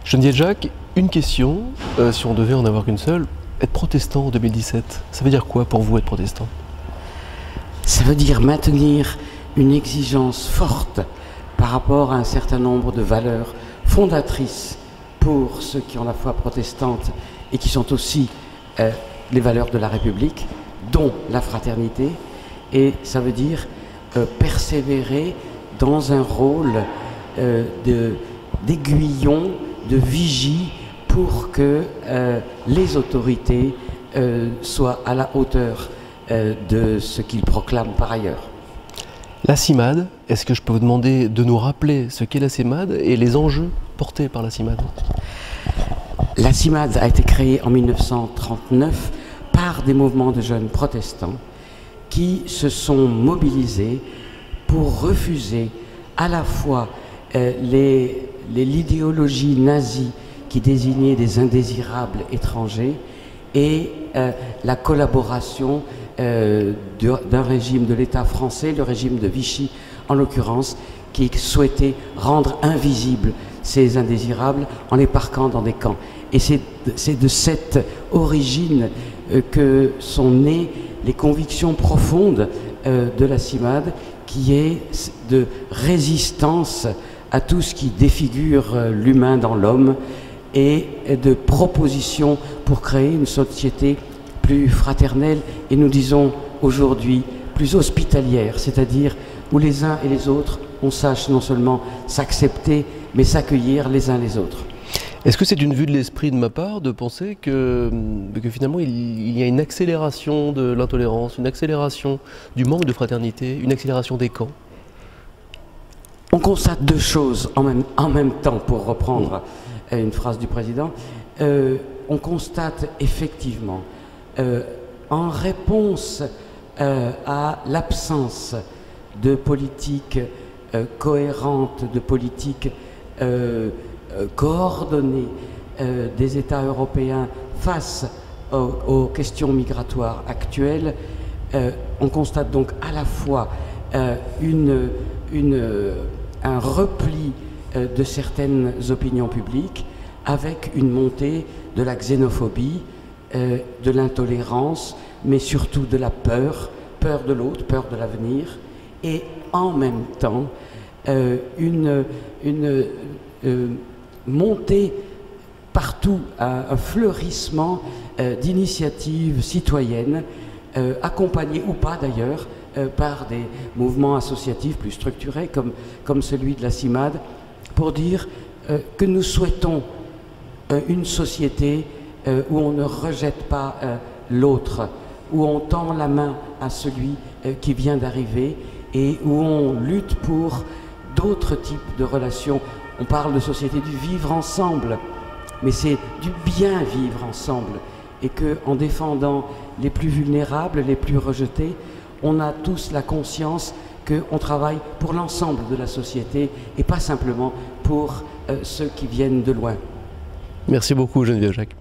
Geneviève Jacques, une question, si on devait en avoir qu'une seule, être protestant en 2017, ça veut dire quoi pour vous être protestant? Ça veut dire maintenir une exigence forte par rapport à un certain nombre de valeurs fondatrices pour ceux qui ont la foi protestante et qui sont aussi les valeurs de la République, dont la fraternité. Et ça veut dire persévérer dans un rôle d'aiguillon, de vigie pour que les autorités soient à la hauteur de ce qu'ils proclament par ailleurs. La CIMAD, est-ce que je peux vous demander de nous rappeler ce qu'est la CIMAD et les enjeux portés par la CIMAD? La CIMAD a été créée en 1939 par des mouvements de jeunes protestants qui se sont mobilisés pour refuser à la fois l'idéologie nazie qui désignait des indésirables étrangers et la collaboration d'un régime de l'État français, le régime de Vichy en l'occurrence, qui souhaitait rendre invisibles ces indésirables en les parquant dans des camps. Et c'est de cette origine que sont nées les convictions profondes de la CIMAD, qui est de résistance à tout ce qui défigure l'humain dans l'homme et de propositions pour créer une société plus fraternelle et nous disons aujourd'hui plus hospitalière, c'est-à-dire où les uns et les autres, on sache non seulement s'accepter, mais s'accueillir les uns les autres. Est-ce que c'est une vue de l'esprit de ma part de penser que finalement il y a une accélération de l'intolérance, une accélération du manque de fraternité, une accélération des camps? On constate deux choses en même temps, pour reprendre une phrase du président. On constate effectivement, en réponse à l'absence de politique cohérente, de politique coordonnée des États européens face aux questions migratoires actuelles, on constate donc à la fois un repli de certaines opinions publiques avec une montée de la xénophobie, de l'intolérance, mais surtout de la peur de l'autre, peur de l'avenir, et en même temps une montée partout, un fleurissement d'initiatives citoyennes, accompagnées ou pas d'ailleurs, par des mouvements associatifs plus structurés comme celui de la CIMAD, pour dire que nous souhaitons une société où on ne rejette pas l'autre, où on tend la main à celui qui vient d'arriver et où on lutte pour d'autres types de relations. On parle de société du vivre ensemble, mais c'est du bien vivre ensemble, et qu'en défendant les plus vulnérables, les plus rejetés, on a tous la conscience qu'on travaille pour l'ensemble de la société et pas simplement pour ceux qui viennent de loin. Merci beaucoup Geneviève Jacques.